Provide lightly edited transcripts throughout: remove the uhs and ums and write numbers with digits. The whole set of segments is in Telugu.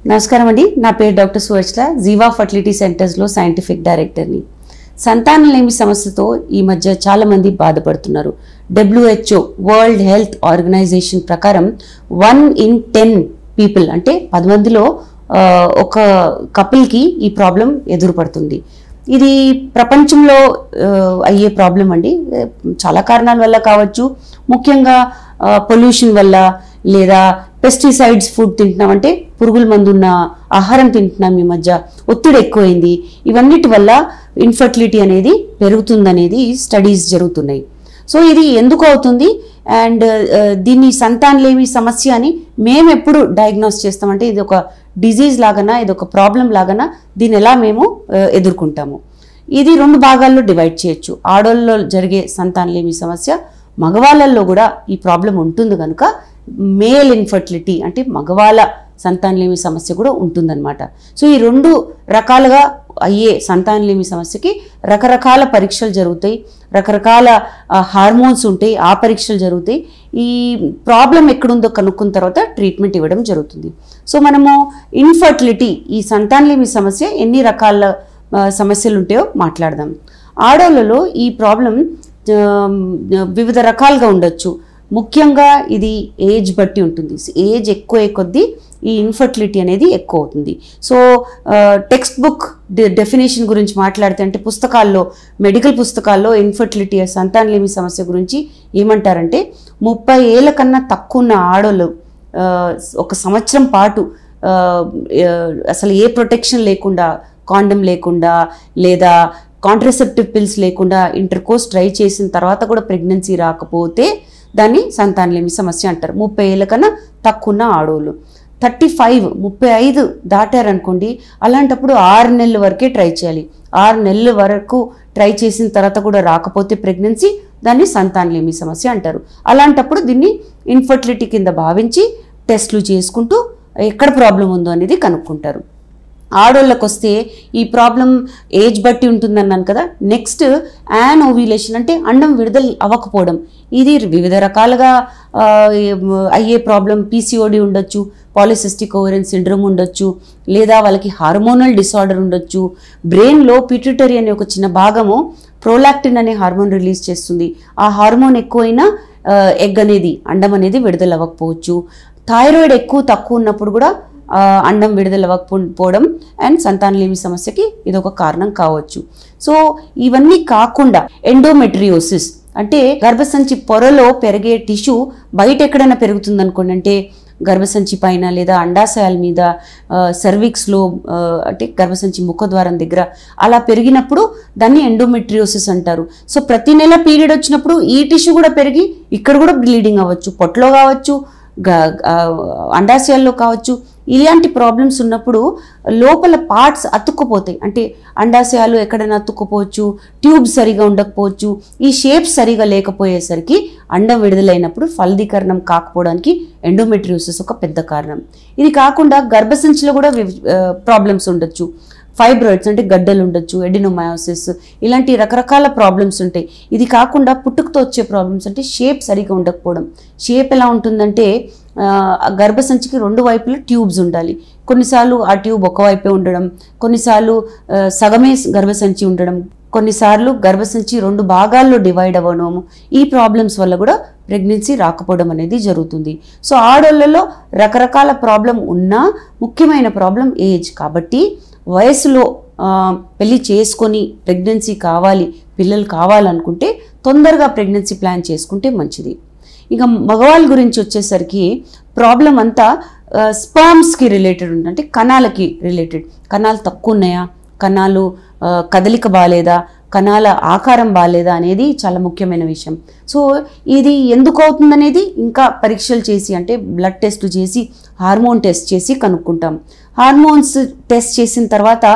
నమస్కారం అండి. నా పేరు డాక్టర్ సువర్చల, జీవా ఫర్టిలిటీ సెంటర్స్లో సైంటిఫిక్ డైరెక్టర్ని. సంతానలేమి సమస్యతో ఈ మధ్య చాలామంది బాధపడుతున్నారు. WHO వరల్డ్ హెల్త్ ఆర్గనైజేషన్ ప్రకారం 1 in 10 పీపుల్ అంటే 10 మందిలో ఒక కపుల్కి ఈ ప్రాబ్లం ఎదురుపడుతుంది. ఇది ప్రపంచంలో అయ్యే ప్రాబ్లం అండి. చాలా కారణాల వల్ల కావచ్చు, ముఖ్యంగా పొల్యూషన్ వల్ల, లేదా పెస్టిసైడ్స్ ఫుడ్ తింటున్నామంటే పురుగుల మందు ఉన్న ఆహారం తింటున్నాం, ఈ మధ్య ఒత్తిడి ఎక్కువైంది, ఇవన్నిటి వల్ల ఇన్ఫర్టిలిటీ అనేది పెరుగుతుందనేది స్టడీస్ జరుగుతున్నాయి. సో ఇది ఎందుకు అవుతుంది అండ్ దీన్ని సంతానలేమి సమస్య అని మేము ఎప్పుడు డయాగ్నోస్ చేస్తామంటే ఇది ఒక డిజీజ్ లాగానా, ఇది ఒక ప్రాబ్లం లాగానా, దీన్ని ఎలా మేము ఎదుర్కొంటాము. ఇది 2 భాగాల్లో డివైడ్ చేయొచ్చు. ఆడవాళ్ళలో జరిగే సంతానలేమి సమస్య, మగవాళ్ళల్లో కూడా ఈ ప్రాబ్లం ఉంటుంది కనుక మేల్ ఇన్ఫర్టిలిటీ అంటే మగవాళ్ళ సంతానలేమి సమస్య కూడా ఉంటుందన్నమాట. సో ఈ 2 రకాలుగా అయ్యే సంతానలేమి సమస్యకి రకరకాల పరీక్షలు జరుగుతాయి, రకరకాల హార్మోన్స్ ఉంటాయి, ఆ పరీక్షలు జరుగుతాయి. ఈ ప్రాబ్లం ఎక్కడుందో కనుక్కున్న తర్వాత ట్రీట్మెంట్ ఇవ్వడం జరుగుతుంది. సో మనము ఇన్ఫర్టిలిటీ, ఈ సంతానలేమి సమస్య ఎన్ని రకాల సమస్యలు ఉంటాయో మాట్లాడదాం. ఆడవాళ్ళలో ఈ ప్రాబ్లం వివిధ రకాలుగా ఉండొచ్చు. ముఖ్యంగా ఇది ఏజ్ బట్టి ఉంటుంది. ఏజ్ ఎక్కువ కొద్దీ ఈ ఇన్ఫర్టిలిటీ అనేది ఎక్కువ అవుతుంది. సో టెక్స్ట్ బుక్ డెఫినేషన్ గురించి మాట్లాడితే, అంటే పుస్తకాల్లో, మెడికల్ పుస్తకాల్లో ఇన్ఫర్టిలిటీ సంతానలేమి సమస్య గురించి ఏమంటారంటే 30 ఏళ్ళ కన్నా తక్కువ ఉన్న ఆడవాళ్ళు 1 సంవత్సరం పాటు అసలు ఏ ప్రొటెక్షన్ లేకుండా, కాండమ్ లేకుండా లేదా కాంట్రసెప్టివ్ పిల్స్ లేకుండా ఇంటర్కోర్స్ ట్రై చేసిన తర్వాత కూడా ప్రెగ్నెన్సీ రాకపోతే దాన్ని సంతానలేమి సమస్య అంటారు. 30 ఏళ్ళ కన్నా తక్కువ ఉన్న ఆడవాళ్ళు. 35 దాటారనుకోండి, అలాంటప్పుడు 6 నెలల వరకే ట్రై చేయాలి. 6 నెలల వరకు ట్రై చేసిన తర్వాత కూడా రాకపోతే ప్రెగ్నెన్సీ, దాన్ని సంతానలేమి సమస్య అంటారు. అలాంటప్పుడు దీన్ని ఇన్ఫర్టిలిటీ కింద భావించి టెస్టులు చేసుకుంటూ ఎక్కడ ప్రాబ్లం ఉందో అనేది కనుక్కుంటారు. ఆడోళ్ళకి వస్తే ఈ ప్రాబ్లం ఏజ్ బట్టి ఉంటుందన్నాను కదా. నెక్స్ట్ యాన్ ఓవ్యులేషన్ అంటే అండం విడుదల అవ్వకపోవడం. ఇది వివిధ రకాలుగా అయ్యే ప్రాబ్లం. PCOD ఉండొచ్చు, పాలిసిస్టిక్ ఓవరియన్ సిండ్రోమ్ ఉండొచ్చు, లేదా వాళ్ళకి హార్మోనల్ డిసార్డర్ ఉండొచ్చు. బ్రెయిన్లో పిట్యూటరీ అనే ఒక చిన్న భాగము ప్రోలాక్టిన్ అనే హార్మోన్ రిలీజ్ చేస్తుంది. ఆ హార్మోన్ ఎక్కువైనా ఎగ్ అనేది, అండం అనేది విడుదల అవ్వకపోవచ్చు. థైరాయిడ్ ఎక్కువ తక్కువ ఉన్నప్పుడు కూడా అండం విడుదల అవ్వకపోవడం అండ్ సంతానలేమి సమస్యకి ఇదొక కారణం కావచ్చు. సో ఇవన్నీ కాకుండా ఎండోమెట్రియోసిస్ అంటే గర్భసంచి పొరలో పెరిగే టిష్యూ బయట ఎక్కడైనా పెరుగుతుంది అనుకోండి, అంటే గర్భసంచి పైన లేదా అండాశయాల మీద, సర్విక్స్లో అంటే గర్భసంచి ముఖద్వారం దగ్గర అలా పెరిగినప్పుడు దాన్ని ఎండోమెట్రియోసిస్ అంటారు. సో ప్రతి నెల పీరియడ్ వచ్చినప్పుడు ఈ టిష్యూ కూడా పెరిగి ఇక్కడ కూడా బ్లీడింగ్ అవ్వచ్చు, పొట్టలో కావచ్చు, అండాశయాల్లో కావచ్చు. ఇలాంటి ప్రాబ్లమ్స్ ఉన్నప్పుడు లోపల పార్ట్స్ అతుక్కుపోతాయి. అంటే అండాశయాలు ఎక్కడైనా అతుక్కుపోవచ్చు, ట్యూబ్స్ సరిగా ఉండకపోవచ్చు. ఈ షేప్స్ సరిగా లేకపోయేసరికి అండం విడుదలైనప్పుడు ఫలదీకరణం కాకపోవడానికి ఎండోమెట్రియోసిస్ ఒక పెద్ద కారణం. ఇది కాకుండా గర్భసంచిలో కూడా ప్రాబ్లమ్స్ ఉండొచ్చు. ఫైబ్రాయిడ్స్ అంటే గడ్డలు ఉండొచ్చు, ఎడినోమయోసిస్, ఇలాంటి రకరకాల ప్రాబ్లమ్స్ ఉంటాయి. ఇది కాకుండా పుట్టుకతో వచ్చే ప్రాబ్లమ్స్ అంటే షేప్ సరిగా ఉండకపోవడం. షేప్ ఎలా ఉంటుందంటే గర్భసంచికి 2 వైపులా ట్యూబ్స్ ఉండాలి. కొన్నిసార్లు ఆ ట్యూబ్ ఒకవైపే ఉండడం, కొన్నిసార్లు సగమే గర్భసంచి ఉండడం, కొన్నిసార్లు గర్భసంచి 2 భాగాల్లో డివైడ్ అవ్వడము. ఈ ప్రాబ్లమ్స్ వల్ల కూడా ప్రెగ్నెన్సీ రాకపోవడం అనేది జరుగుతుంది. సో ఆడోళ్ళలో రకరకాల ప్రాబ్లం ఉన్నా ముఖ్యమైన ప్రాబ్లం ఏజ్. కాబట్టి వయసులో పెళ్ళి చేసుకొని ప్రెగ్నెన్సీ కావాలి, పిల్లలు కావాలనుకుంటే తొందరగా ప్రెగ్నెన్సీ ప్లాన్ చేసుకుంటే మంచిది. ఇక మగవాళ్ళ గురించి వచ్చేసరికి ప్రాబ్లం అంతా స్పర్మ్స్కి రిలేటెడ్ ఉంటుంది, అంటే కణాలకి రిలేటెడ్. కణాలు తక్కువ ఉన్నాయా, కణాలు కదలిక బాగాలేదా, కణాల ఆకారం బాగాలేదా అనేది చాలా ముఖ్యమైన విషయం. సో ఇది ఎందుకు అవుతుందనేది ఇంకా పరీక్షలు చేసి, అంటే బ్లడ్ టెస్ట్ చేసి, హార్మోన్ టెస్ట్ చేసి కనుక్కుంటాం. హార్మోన్స్ టెస్ట్ చేసిన తర్వాత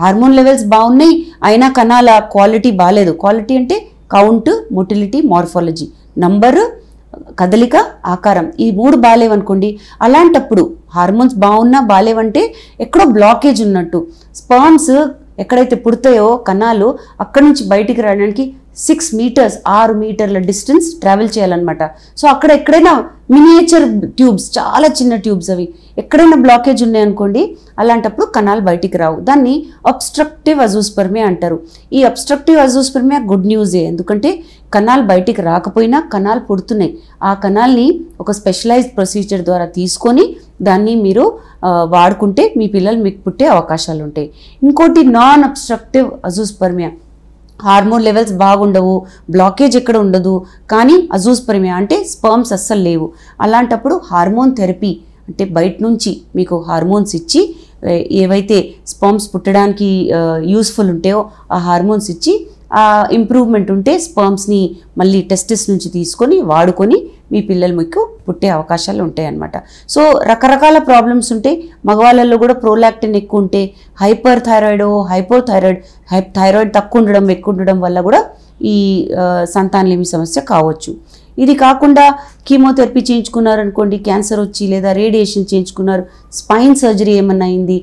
హార్మోన్ లెవెల్స్ బాగున్నాయి, అయినా కణాల క్వాలిటీ బాగాలేదు. క్వాలిటీ అంటే కౌంట్, మొటిలిటీ, మార్ఫాలజీ, నంబరు, కదలిక, ఆకారం, ఈ 3 బాగాలేవనుకోండి. అలాంటప్పుడు హార్మోన్స్ బాగున్నా బాగాలేవంటే ఎక్కడో బ్లాకేజ్ ఉన్నట్టు. స్పర్మ్స్ ఎక్కడైతే పుడతాయో కణాలు అక్కడ నుంచి బయటికి రావడానికి 6 మీటర్స్ 6 మీటర్ల డిస్టెన్స్ ట్రావెల్ చేయాలన్నమాట. సో అక్కడ ఎక్కడైనా మినియేచర్ ట్యూబ్స్, చాలా చిన్న ట్యూబ్స్, అవి ఎక్కడైనా బ్లాకేజ్ ఉన్నాయనుకోండి, అలాంటప్పుడు కణాలు బయటికి రావు. దాన్ని అబ్స్ట్రక్టివ్ అజూస్పర్మియా అంటారు. ఈ అబ్స్ట్రక్టివ్ అజూస్పర్మియా గుడ్ న్యూజే, ఎందుకంటే కణాలు బయటికి రాకపోయినా కణాలు పుడుతున్నాయి. ఆ కణాల్ని ఒక స్పెషలైజ్డ్ ప్రొసీజర్ ద్వారా తీసుకొని దాన్ని మీరు వాడుకుంటే మీ పిల్లలు మీకు పుట్టే అవకాశాలు ఉంటాయి. ఇంకోటి non obstructive azoospermia, hormone levels బాగుండవు, బ్లాకేజ్ ఎక్కడ ఉండదు, కానీ అజూస్పర్మియా అంటే స్పర్మ్స్ అస్సలు లేవు. అలాంటప్పుడు హార్మోన్ థెరపీ అంటే బయట నుంచి మీకు హార్మోన్స్ ఇచ్చి ఏవైతే స్పర్మ్స్ పుట్టడానికి యూస్ఫుల్ ఉంటాయో ఆ హార్మోన్స్ ఇచ్చి ఆ ఇంప్రూవ్మెంట్ ఉంటే స్పర్మ్స్ని మళ్ళీ టెస్టిస్ నుంచి తీసుకొని వాడుకొని మీ పిల్లలు మీకు పుట్టే అవకాశాలు ఉంటాయి అన్నమాట. సో రకరకాల ప్రాబ్లమ్స్ ఉంటాయి. మగవాళ్ళల్లో కూడా ప్రోలాక్టిన్ ఎక్కువ ఉంటే, హైపర్ థైరాయిడ్, హైపోథైరాయిడ్, థైరాయిడ్ తక్కువ ఉండడం ఎక్కువ ఉండడం వల్ల కూడా ఈ సంతానలేమి సమస్య కావచ్చు. ఇది కాకుండా కీమోథెరపీ చేయించుకున్నారనుకోండి, క్యాన్సర్ వచ్చి, లేదా రేడియేషన్ చేయించుకున్నారు, స్పైన్ సర్జరీ ఏమన్నా అయింది,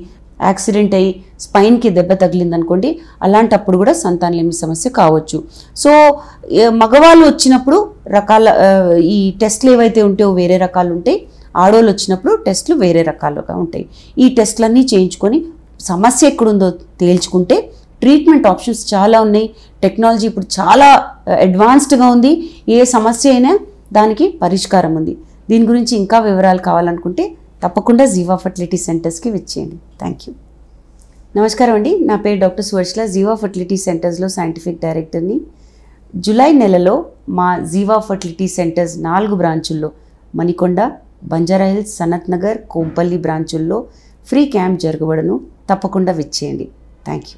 యాక్సిడెంట్ అయ్యి స్పైన్కి దెబ్బ తగిలిందనుకోండి, అలాంటప్పుడు కూడా సంతానలేమి సమస్య కావచ్చు. సో మగవాళ్ళు వచ్చినప్పుడు రకాల ఈ టెస్ట్లు ఏవైతే ఉంటాయో వేరే రకాలు ఉంటాయి, ఆడవాళ్ళు వచ్చినప్పుడు టెస్ట్లు వేరే రకాలుగా ఉంటాయి. ఈ టెస్ట్లన్నీ చేయించుకొని సమస్య ఎక్కడుందో తేల్చుకుంటే ట్రీట్మెంట్ ఆప్షన్స్ చాలా ఉన్నాయి. టెక్నాలజీ ఇప్పుడు చాలా అడ్వాన్స్డ్గా ఉంది. ఏ సమస్య అయినా దానికి పరిష్కారం ఉంది. దీని గురించి ఇంకా వివరాలు కావాలనుకుంటే తప్పకుండా జీవా ఫర్టిలిటీ సెంటర్స్కి విచ్చేయండి. Thank you. నమస్కారం అండి, నా పేరు డాక్టర్ సువర్చల, జీవా ఫర్టిలిటీ సెంటర్స్లో సైంటిఫిక్ డైరెక్టర్ని. జూలై నెలలో మా జీవా ఫర్టిలిటీ సెంటర్స్ 4 బ్రాంచుల్లో మణికొండ, బంజారాహిల్స్, సనత్ నగర్, కోంపల్లి బ్రాంచుల్లో ఫ్రీ క్యాంప్ జరగబడను. తప్పకుండా విచ్చేయండి. Thank you.